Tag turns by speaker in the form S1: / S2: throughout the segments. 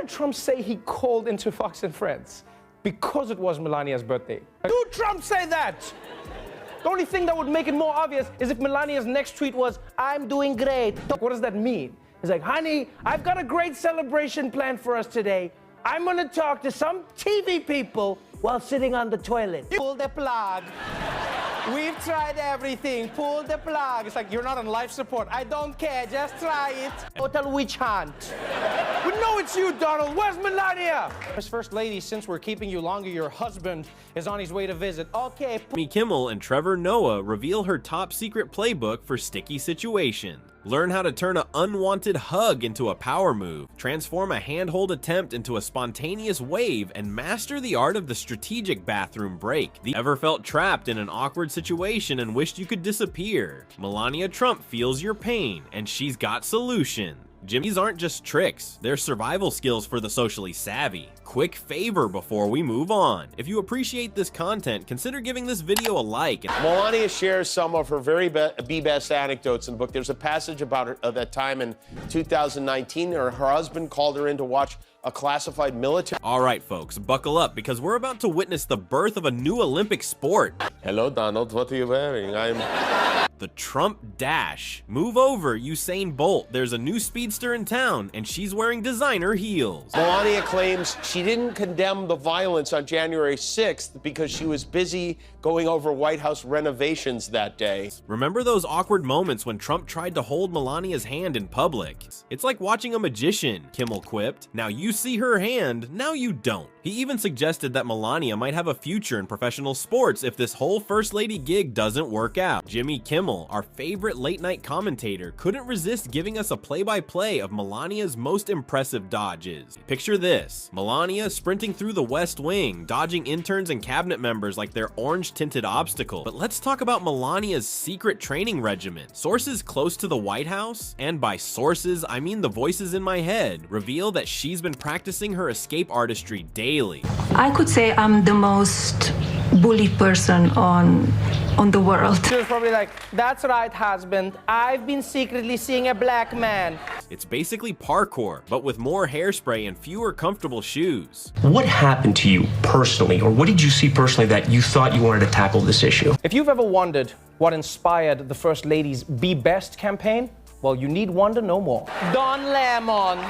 S1: did Trump say he called into Fox and Friends? Because it was Melania's birthday. Do Trump say that? The only thing that would make it more obvious is if Melania's next tweet was, "I'm doing great." What does that mean? He's like, "Honey, I've got a great celebration planned for us today. I'm gonna talk to some TV people while sitting on the toilet." Pull the plug. We've tried everything. Pull the plug. It's like, you're not on life support. I don't care. Just try it. Total witch hunt. We know it's you, Donald. Where's Melania? As First Lady, since we're keeping you longer, your husband is on his way to visit. Okay.
S2: Kimmel and Trevor Noah reveal her top secret playbook for sticky situations. Learn how to turn an unwanted hug into a power move, transform a handhold attempt into a spontaneous wave, and master the art of the strategic bathroom break. Ever felt trapped in an awkward situation and wished you could disappear? Melania Trump feels your pain, and she's got solution. These aren't just tricks, they're survival skills for the socially savvy. Quick favor before we move on. If you appreciate this content, consider giving this video a like.
S3: Melania shares some of her very best anecdotes in the book. There's a passage about that time in 2019 where her husband called her in to watch a classified military.
S2: All right, folks, buckle up because we're about to witness the birth of a new Olympic sport.
S3: Hello, Donald. What are you wearing?
S2: The Trump Dash. Move over, Usain Bolt. There's a new speedster in town, and she's wearing designer heels.
S3: Melania claims she didn't condemn the violence on January 6th because she was busy going over White House renovations that day.
S2: Remember those awkward moments when Trump tried to hold Melania's hand in public? It's like watching a magician, Kimmel quipped. Now you see her hand, now you don't. He even suggested that Melania might have a future in professional sports if this whole First Lady gig doesn't work out. Jimmy Kimmel, our favorite late-night commentator, couldn't resist giving us a play-by-play of Melania's most impressive dodges. Picture this: Melania sprinting through the West Wing, dodging interns and cabinet members like they're orange-tinted obstacles. But let's talk about Melania's secret training regimen. Sources close to the White House, and by sources I mean the voices in my head, reveal that she's been practicing her escape artistry daily.
S4: I could say I'm the most bullied person on the world.
S1: She was probably like, "That's right, husband. I've been secretly seeing a black man."
S2: It's basically parkour, but with more hairspray and fewer comfortable shoes.
S5: What happened to you personally, or what did you see personally that you thought you wanted to tackle this issue?
S1: If you've ever wondered what inspired the First Lady's Be Best campaign, well, you need wonder no more. Don Lemon.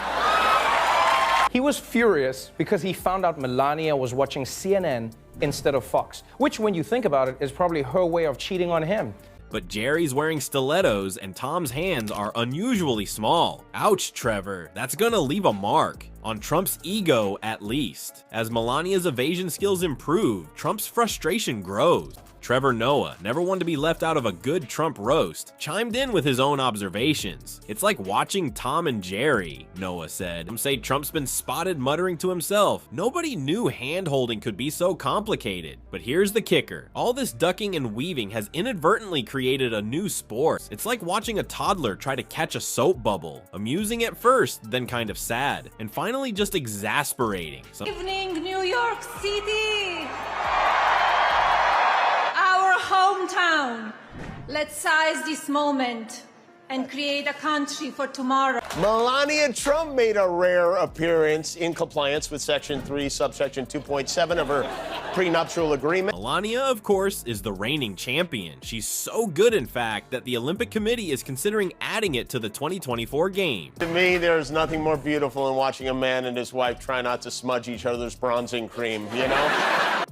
S1: He was furious because he found out Melania was watching CNN instead of Fox, which, when you think about it, is probably her way of cheating on him.
S2: But Jerry's wearing stilettos and Tom's hands are unusually small. Ouch, Trevor. That's gonna leave a mark. On Trump's ego, at least. As Melania's evasion skills improve, Trump's frustration grows. Trevor Noah, never one to be left out of a good Trump roast, chimed in with his own observations. "It's like watching Tom and Jerry," Noah said. Some say Trump's been spotted muttering to himself, "Nobody knew hand-holding could be so complicated." But here's the kicker. All this ducking and weaving has inadvertently created a new sport. It's like watching a toddler try to catch a soap bubble. Amusing at first, then kind of sad, and finally just exasperating.
S6: Evening, New York City! Hometown. Let's seize this moment and create a country for tomorrow.
S3: Melania Trump made a rare appearance in compliance with Section 3, subsection 2.7 of her prenuptial agreement.
S2: Melania, of course, is the reigning champion. She's so good, in fact, that the Olympic Committee is considering adding it to the 2024 Games.
S3: To me, there's nothing more beautiful than watching a man and his wife try not to smudge each other's bronzing cream, you know?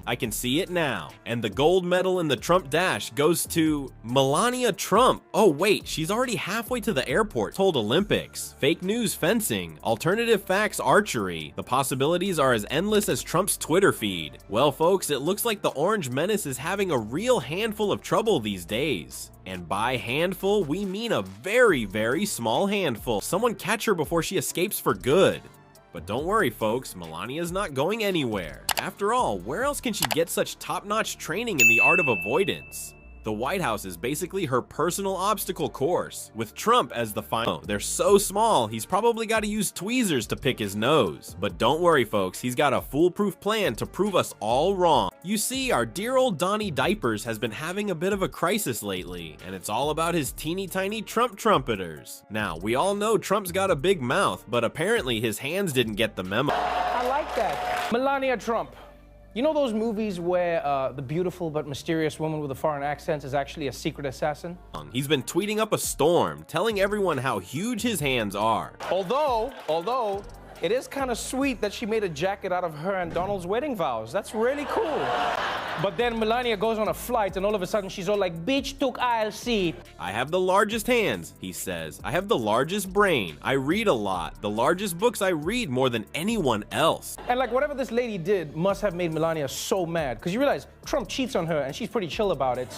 S2: I can see it now. And the gold medal in the Trump Dash goes to Melania Trump. Oh wait, she's already halfway to the airport. Told Olympics, fake news fencing, alternative facts archery. The possibilities are as endless as Trump's Twitter feed. Well folks, it looks like the Orange Menace is having a real handful of trouble these days. And by handful, we mean a very, very small handful. Someone catch her before she escapes for good. But don't worry folks, Melania's not going anywhere. After all, where else can she get such top-notch training in the art of avoidance? The White House is basically her personal obstacle course, with Trump as the final. They're so small, he's probably got to use tweezers to pick his nose. But don't worry folks, he's got a foolproof plan to prove us all wrong. You see, our dear old Donnie Diapers has been having a bit of a crisis lately, and it's all about his teeny tiny Trump trumpeters. Now, we all know Trump's got a big mouth, but apparently his hands didn't get the memo.
S1: I like that. Melania Trump. You know those movies where the beautiful but mysterious woman with a foreign accent is actually a secret assassin?
S2: He's been tweeting up a storm, telling everyone how huge his hands are.
S1: Although, it is kind of sweet that she made a jacket out of her and Donald's wedding vows. That's really cool. But then Melania goes on a flight and all of a sudden she's all like, bitch took aisle seat.
S2: I have the largest hands, he says. I have the largest brain. I read a lot. The largest books I read more than anyone else.
S1: And like whatever this lady did must have made Melania so mad. Because you realize Trump cheats on her and she's pretty chill about it.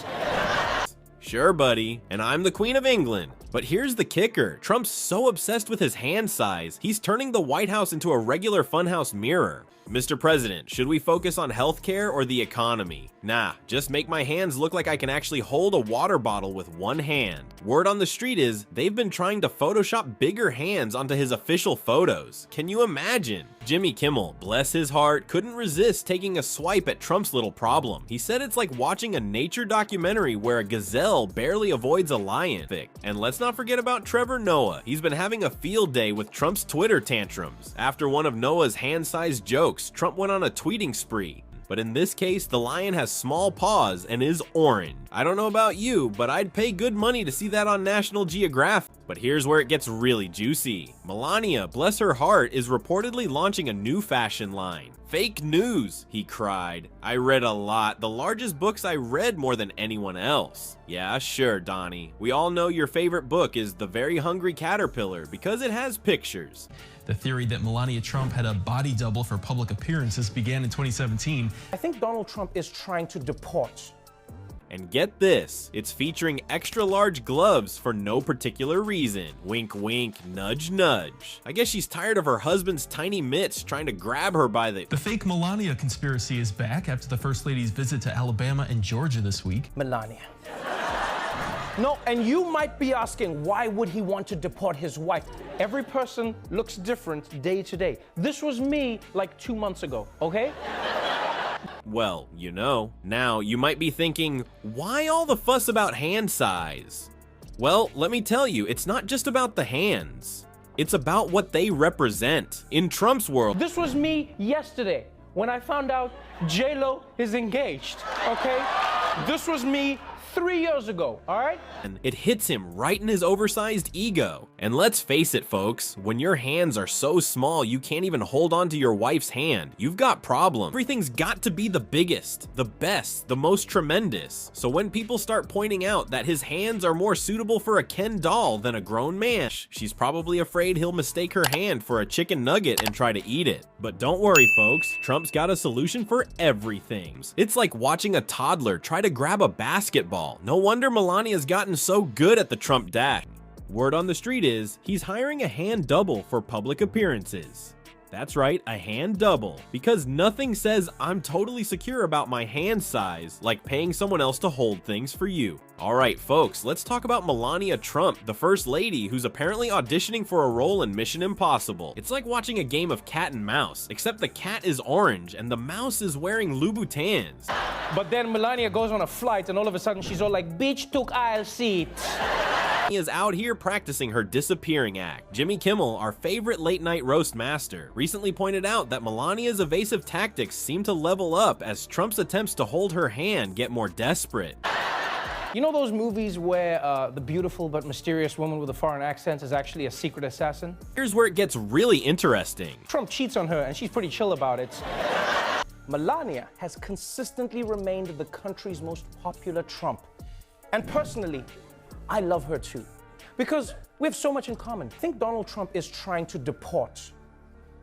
S2: Sure, buddy, and I'm the Queen of England. But here's the kicker. Trump's so obsessed with his hand size, he's turning the White House into a regular funhouse mirror. Mr. President, should we focus on healthcare or the economy? Nah, just make my hands look like I can actually hold a water bottle with one hand. Word on the street is, they've been trying to Photoshop bigger hands onto his official photos. Can you imagine? Jimmy Kimmel, bless his heart, couldn't resist taking a swipe at Trump's little problem. He said it's like watching a nature documentary where a gazelle barely avoids a lion. And let's not forget about Trevor Noah. He's been having a field day with Trump's Twitter tantrums. After one of Noah's hand-sized jokes, Trump went on a tweeting spree. But in this case, the lion has small paws and is orange. I don't know about you, but I'd pay good money to see that on National Geographic. But here's where it gets really juicy. Melania, bless her heart, is reportedly launching a new fashion line. Fake news, he cried. I read a lot. The largest books I read more than anyone else. Yeah, sure, Donnie. We all know your favorite book is The Very Hungry Caterpillar because it has pictures.
S7: The theory that Melania Trump had a body double for public appearances began in 2017.
S1: I think Donald Trump is trying to deport.
S2: And get this, it's featuring extra large gloves for no particular reason. Wink wink, nudge nudge. I guess she's tired of her husband's tiny mitts trying to grab her by the...
S7: The fake Melania conspiracy is back after the First Lady's visit to Alabama and Georgia this week.
S1: Melania. No, and you might be asking, why would he want to deport his wife? Every person looks different day to day. This was me like 2 months ago, okay?
S2: Well, you know. Now, you might be thinking, why all the fuss about hand size? Well, let me tell you, it's not just about the hands. It's about what they represent. In Trump's world,
S1: This was me yesterday when I found out J-Lo is engaged, okay? This was me 3 years ago, all right?
S2: and it hits him right in his oversized ego. And let's face it, folks, when your hands are so small you can't even hold on to your wife's hand, you've got problems. Everything's got to be the biggest, the best, the most tremendous. So when people start pointing out that his hands are more suitable for a Ken doll than a grown man, she's probably afraid he'll mistake her hand for a chicken nugget and try to eat it. But don't worry, folks, Trump's got a solution for everything. It's like watching a toddler try to grab a basketball. No wonder Melania's gotten so good at the Trump dash. Word on the street is, he's hiring a hand double for public appearances. That's right, a hand double. Because nothing says I'm totally secure about my hand size like paying someone else to hold things for you. Alright folks, let's talk about Melania Trump, the first lady who's apparently auditioning for a role in Mission Impossible. It's like watching a game of cat and mouse, except the cat is orange and the mouse is wearing Louboutins.
S1: But then Melania goes on a flight and all of a sudden she's all like, bitch took aisle seat.
S2: Is out here practicing her disappearing act. Jimmy Kimmel, our favorite late night roast master, recently pointed out that Melania's evasive tactics seem to level up as Trump's attempts to hold her hand get more desperate.
S1: You know those movies where the beautiful but mysterious woman with a foreign accent is actually a secret assassin?
S2: Here's where it gets really interesting.
S1: Trump cheats on her and she's pretty chill about it. Melania has consistently remained the country's most popular Trump. And personally, I love her too, because we have so much in common. I think Donald Trump is trying to deport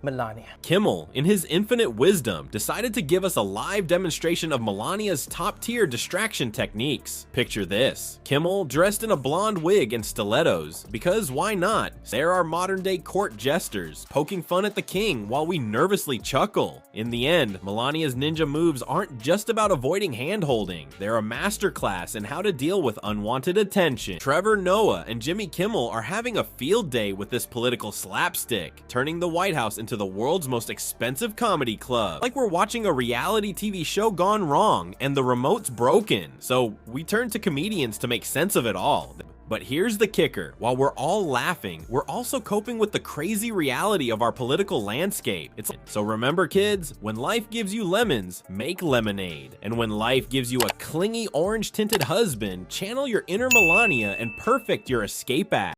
S1: Melania.
S2: Kimmel, in his infinite wisdom, decided to give us a live demonstration of Melania's top-tier distraction techniques. Picture this: Kimmel dressed in a blonde wig and stilettos, because why not? There are modern-day court jesters poking fun at the king while we nervously chuckle. In the end, Melania's ninja moves aren't just about avoiding hand-holding, they're a masterclass in how to deal with unwanted attention. Trevor Noah and Jimmy Kimmel are having a field day with this political slapstick, turning the White House into the world's most expensive comedy club. Like we're watching a reality TV show gone wrong and the remote's broken. So we turn to comedians to make sense of it all. But here's the kicker: while we're all laughing, we're also coping with the crazy reality of our political landscape. So remember, kids, when life gives you lemons, make lemonade. And when life gives you a clingy orange-tinted husband, channel your inner Melania and perfect your escape act.